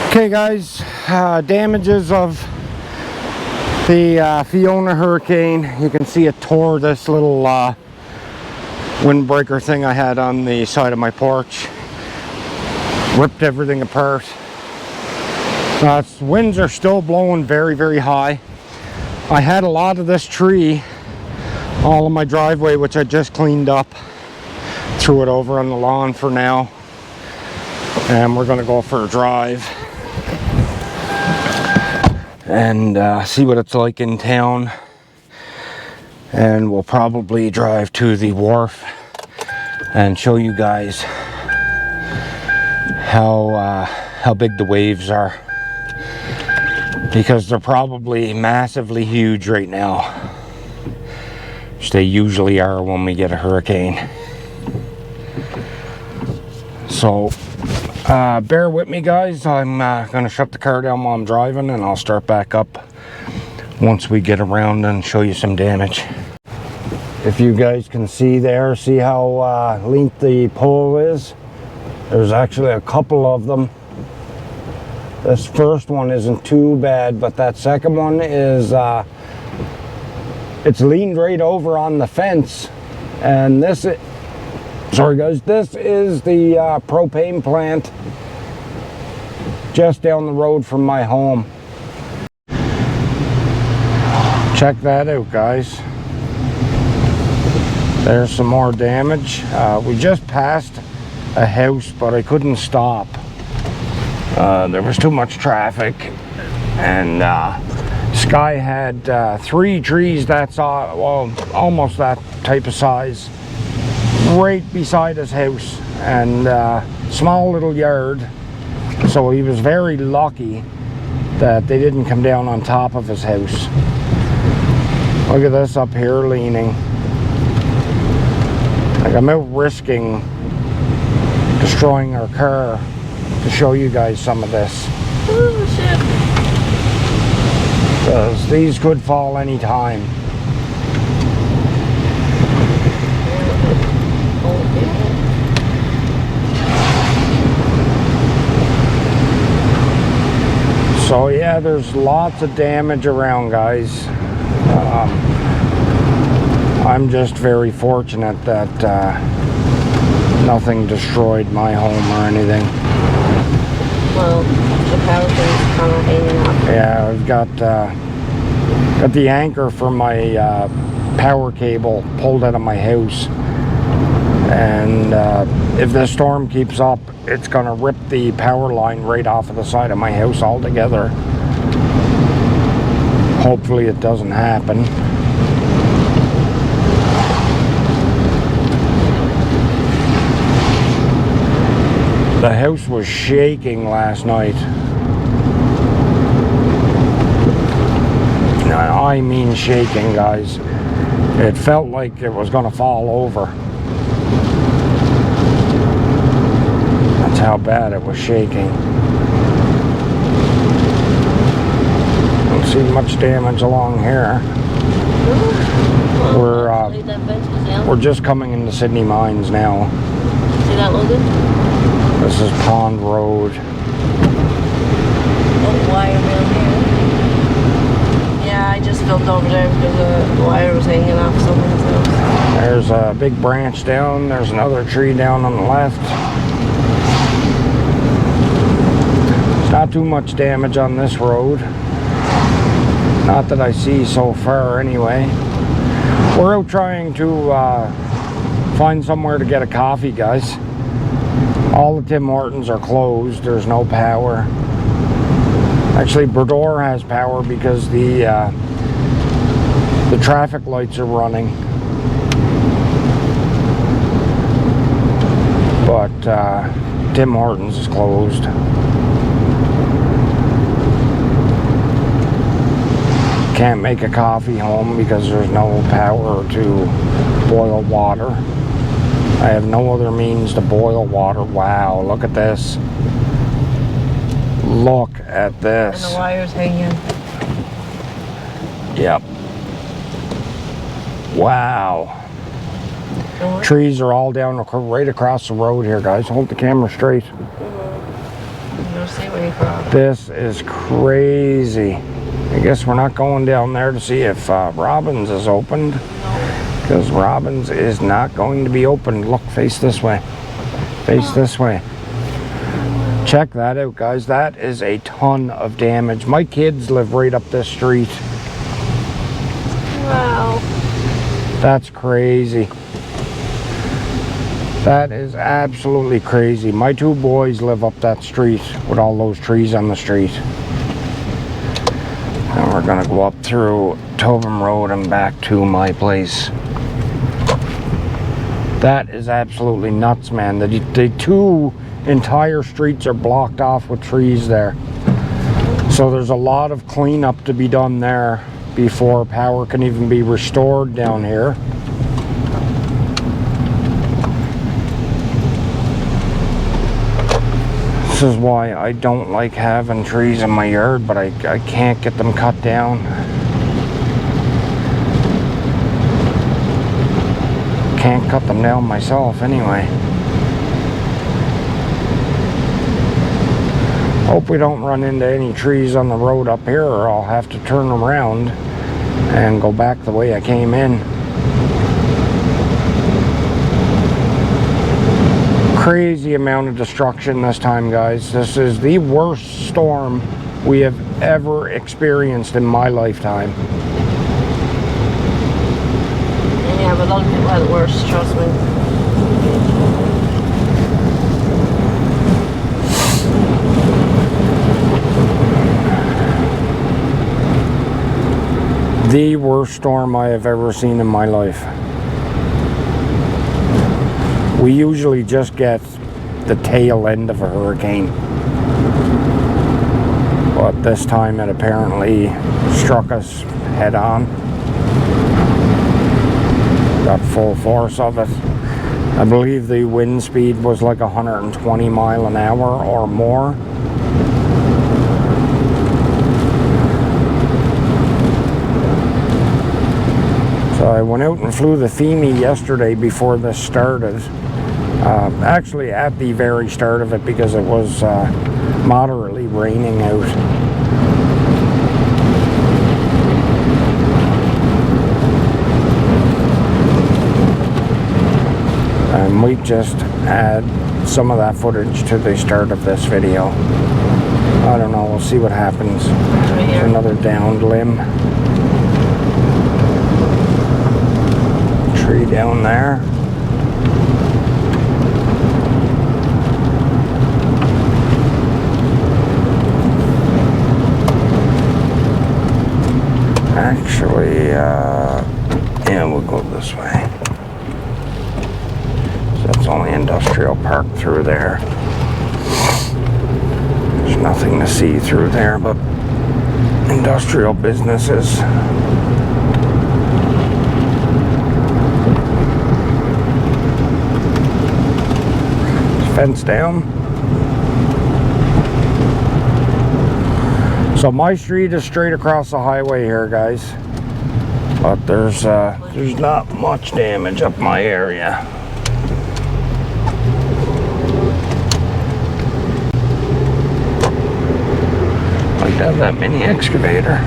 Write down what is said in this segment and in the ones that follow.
Okay guys, damages of the Fiona hurricane. You can see it tore this little windbreaker thing I had on the side of my porch. Ripped everything apart. Winds are still blowing very, very high. I had a lot of this tree all in my driveway, which I just cleaned up. Threw it over on the lawn for now. And we're going to go for a drive and see what it's like in town. And we'll probably drive to the wharf and show you guys how big the waves are, because they're probably massively huge right now, which they usually are when we get a hurricane. So bear with me guys. I'm gonna shut the car down while I'm driving, and I'll start back up once we get around and show you some damage. If you guys can see there, see how length the pole is? There's actually a couple of them. This first one isn't too bad, but that second one is it's leaned right over on the fence. And this is, sorry guys, this is the propane plant just down the road from my home. Check that out guys. There's some more damage. We just passed a house, but I couldn't stop. There was too much traffic, and Sky had 3 trees that size, well, almost that type of size, right beside his house, and small little yard. So he was very lucky that they didn't come down on top of his house. Look at this up here leaning. Like, I'm out risking destroying our car to show you guys some of this. Oh shit. Because these could fall anytime. So yeah, there's lots of damage around guys. I'm just very fortunate that nothing destroyed my home or anything. Well, the power thing's kind of hanging up. Yeah, I've got the anchor for my power cable pulled out of my house. And if the storm keeps up, it's gonna rip the power line right off of the side of my house altogether. Hopefully it doesn't happen. The house was shaking last night. I mean shaking, guys. It felt like it was gonna fall over. That's how bad it was shaking. Don't see much damage along here. We're just coming into Sydney Mines now. See that, Logan? This is Pond Road. Oh, wire down here. Yeah, I just filmed over there because the wire was hanging off someone's house. There's a big branch down. There's another tree down on the left. There's not too much damage on this road. Not that I see so far anyway. We're out trying to find somewhere to get a coffee, guys. All the Tim Hortons are closed. There's no power. Actually, Breton has power because the traffic lights are running. But Tim Hortons is closed. Can't make a coffee home because there's no power to boil water. I have no other means to boil water. Wow, look at this. Look at this. And the wire's hanging. Yep. Wow. Trees are all down right across the road here, guys. Hold the camera straight. sea wing crab. This is crazy. I guess we're not going down there to see if Robbins is opened. No. Because Robbins is not going to be open. Look, face this way. Face this way. Check that out, guys. That is a ton of damage. My kids live right up this street. Wow. That's crazy. That is absolutely crazy. My two boys live up that street with all those trees on the street. And we're gonna go up through Tobin Road and back to my place. That is absolutely nuts, man. The two entire streets are blocked off with trees there. So there's a lot of cleanup to be done there before power can even be restored down here. This is why I don't like having trees in my yard, but I can't get them cut down. Can't cut them down myself anyway. Hope we don't run into any trees on the road up here, or I'll have to turn around and go back the way I came in. Crazy amount of destruction this time, guys. This is the worst storm we have ever experienced in my lifetime. Yeah, but a lot of people had it worse, trust me. The worst storm I have ever seen in my life. We usually just get the tail end of a hurricane. But this time it apparently struck us head on. Got full force of it. I believe the wind speed was like 120 miles an hour or more. So I went out and flew the Femi yesterday before this started. Actually at the very start of it, because it was moderately raining out. I might just add some of that footage to the start of this video. I don't know, we'll see what happens. There's another downed limb. Tree down there. Actually, yeah, we'll go this way. So that's only industrial park through there. There's nothing to see through there but industrial businesses. Fence down. So my street is straight across the highway here, guys, but there's not much damage up my area. Like to have that mini excavator.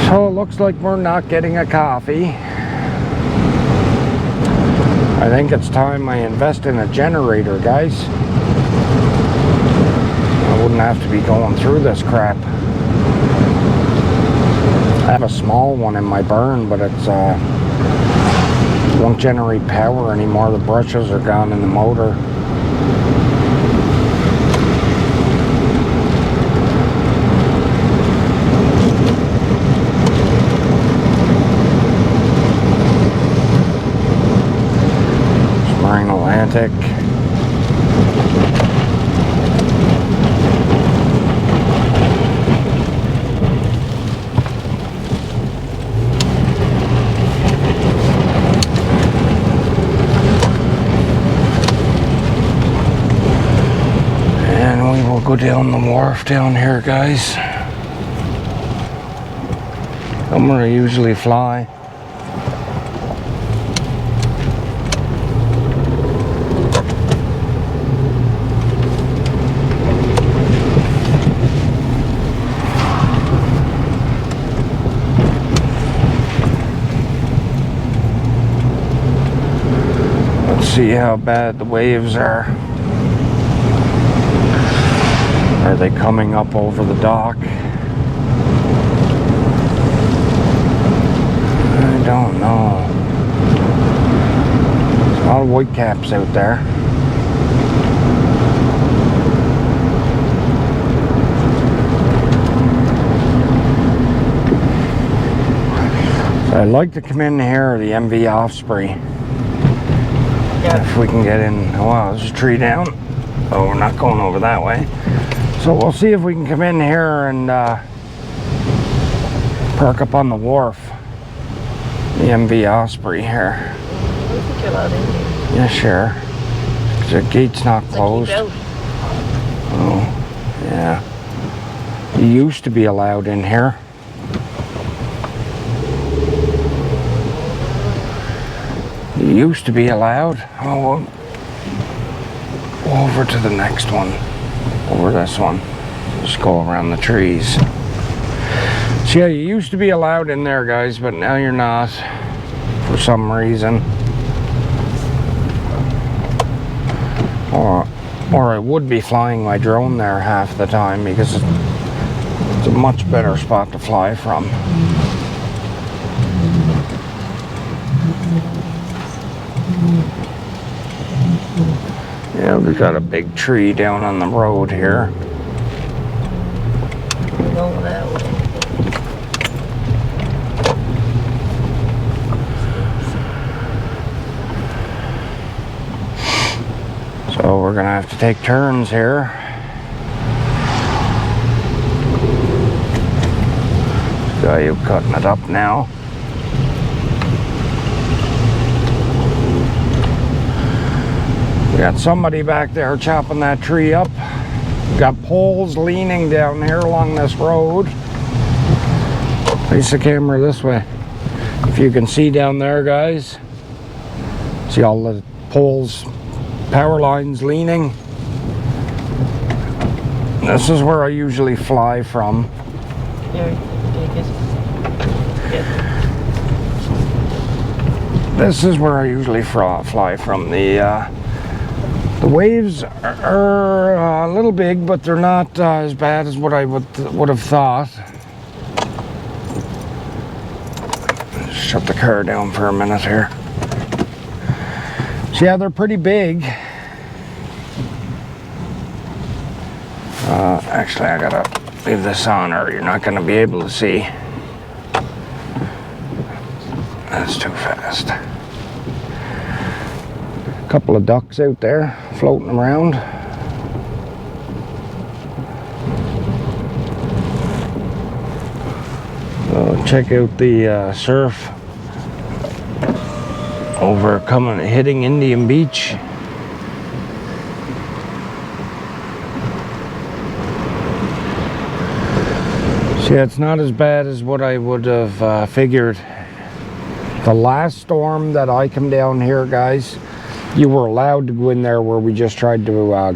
So it looks like we're not getting a coffee. I think it's time I invest in a generator, guys. I wouldn't have to be going through this crap. I have a small one in my barn, but it's won't generate power anymore. The brushes are gone in the motor. Atlantic. And we will go down the wharf down here, guys. That's where I usually fly. see how bad the waves are. Are they coming up over the dock? I don't know. There's a lot of white caps out there. So I'd like to come in here, the MV Osprey. If we can get in. Oh wow, there's a tree down. Oh, we're not going over that way. So we'll see if we can come in here and park up on the wharf. The MV Osprey here. I think you're allowed in here. Yeah, sure. The gate's not closed. Oh, yeah. You used to be allowed in here. You used to be allowed. Oh, well, over to the next one. Over this one. Just go around the trees. So yeah, you used to be allowed in there, guys, but now you're not. For some reason. Or I would be flying my drone there half the time because it's a much better spot to fly from. Yeah, we've got a big tree down on the road here. Go that way. So we're gonna have to take turns here. Got you cutting it up now. We got somebody back there chopping that tree up. We got poles leaning down here along this road. Place the camera this way. If you can see down there, guys. See all the poles, power lines leaning. This is where I usually fly from. Here, take it. Yeah. This is where I usually fly from. The waves are a little big, but they're not as bad as what I would have thought. Shut the car down for a minute here. So yeah, they're pretty big. Actually, I gotta leave this on or you're not gonna be able to see. That's too fast. A couple of ducks out there floating around. So check out the surf over hitting Indian Beach. So yeah, it's not as bad as what I would have figured. The last storm that I come down here, guys, you were allowed to go in there where we just tried to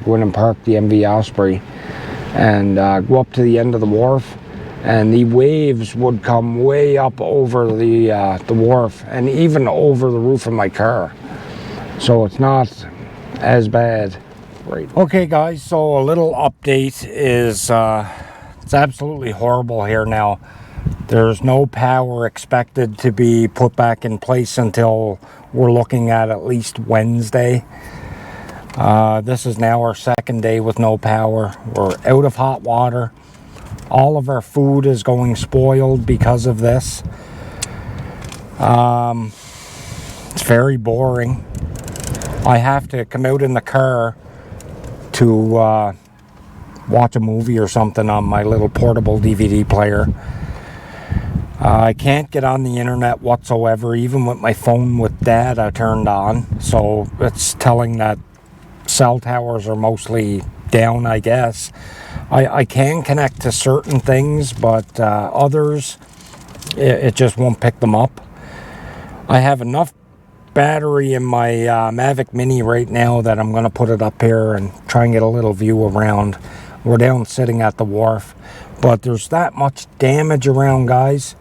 go in and park the MV Osprey and go up to the end of the wharf, and the waves would come way up over the wharf and even over the roof of my car. So it's not as bad. Right. Okay, guys, so a little update is it's absolutely horrible here now. There's no power expected to be put back in place until we're looking at least Wednesday. This is now our second day with no power. We're out of hot water. All of our food is going spoiled because of this. It's very boring. I have to come out in the car to watch a movie or something on my little portable DVD player. I can't get on the internet whatsoever, even with my phone with data turned on. So it's telling that cell towers are mostly down, I guess. I can connect to certain things, but others, it just won't pick them up. I have enough battery in my Mavic Mini right now that I'm going to put it up here and try and get a little view around. We're down sitting at the wharf, but there's that much damage around, guys.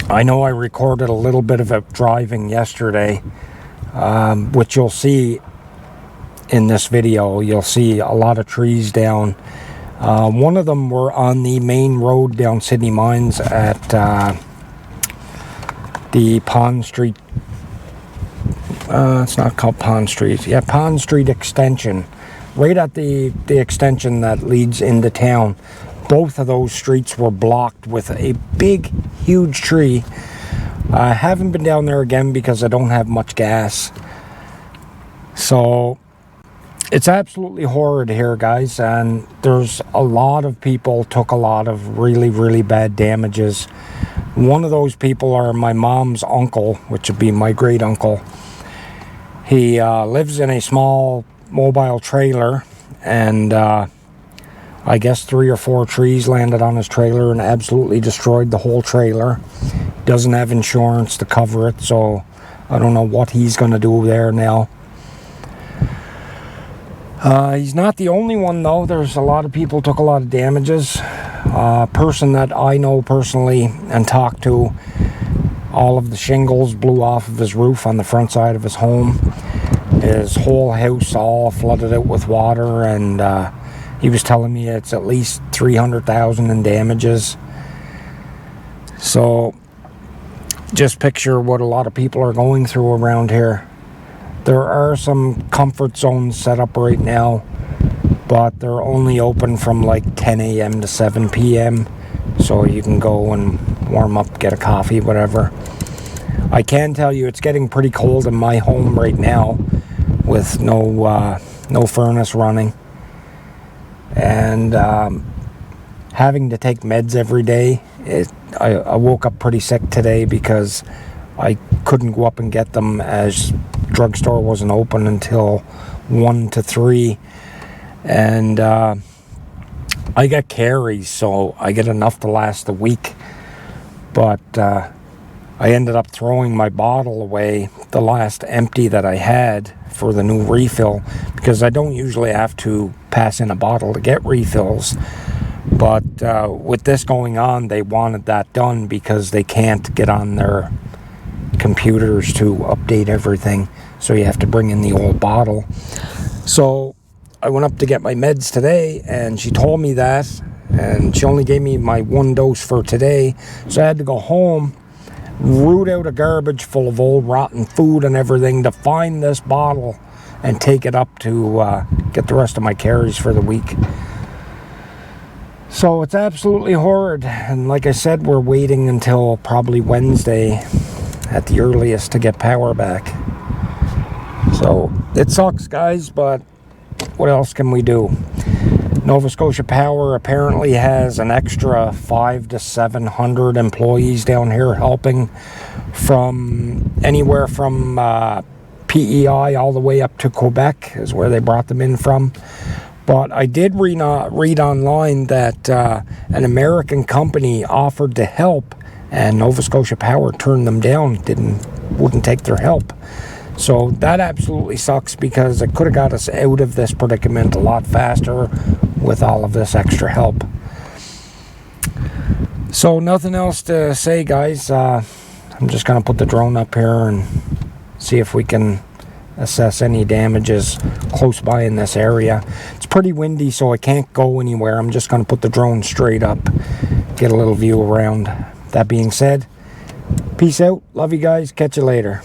I know I recorded a little bit of it driving yesterday, which you'll see in this video. You'll see a lot of trees down. One of them were on the main road down Sydney Mines at the Pond Street. It's not called Pond Street. Yeah, Pond Street extension. Right at the extension that leads into town. Both of those streets were blocked with a big, huge tree. I haven't been down there again because I don't have much gas. So it's absolutely horrid here, guys, and there's a lot of people took a lot of really, really bad damages. One of those people are my mom's uncle, which would be my great uncle. He lives in a small mobile trailer, and I guess 3 or 4 trees landed on his trailer and absolutely destroyed the whole trailer. Doesn't have insurance to cover it, so I don't know what he's going to do there now. He's not the only one, though. There's a lot of people took a lot of damages. A person that I know personally and talked to, all of the shingles blew off of his roof on the front side of his home. His whole house all flooded out with water, and he was telling me it's at least $300,000 in damages. So just picture what a lot of people are going through around here. There are some comfort zones set up right now, but they're only open from like 10 a.m. to 7 p.m. So you can go and warm up, get a coffee, whatever. I can tell you it's getting pretty cold in my home right now with no furnace running. And having to take meds every day, I woke up pretty sick today because I couldn't go up and get them as drugstore wasn't open until 1 to 3. And I got caries, so I get enough to last a week. But I ended up throwing my bottle away, the last empty that I had for the new refill, because I don't usually have to pass in a bottle to get refills. But with this going on, they wanted that done because they can't get on their computers to update everything. So you have to bring in the old bottle. So I went up to get my meds today, and she told me that, and she only gave me my 1 dose for today. So I had to go home, root out a garbage full of old rotten food and everything to find this bottle and take it up to get the rest of my caries for the week. So it's absolutely horrid, and like I said, we're waiting until probably Wednesday at the earliest to get power back. So it sucks, guys, but what else can we do? Nova Scotia Power apparently has an extra 500 to 700 employees down here helping, from anywhere from PEI all the way up to Quebec is where they brought them in from. But I did read online that an American company offered to help, and Nova Scotia Power turned them down, wouldn't take their help. So that absolutely sucks, because it could have got us out of this predicament a lot faster with all of this extra help. So nothing else to say, guys. I'm just going to put the drone up here and see if we can assess any damages close by in this area. It's pretty windy, so I can't go anywhere. I'm just going to put the drone straight up, get a little view around. That being said, peace out. Love you guys. Catch you later.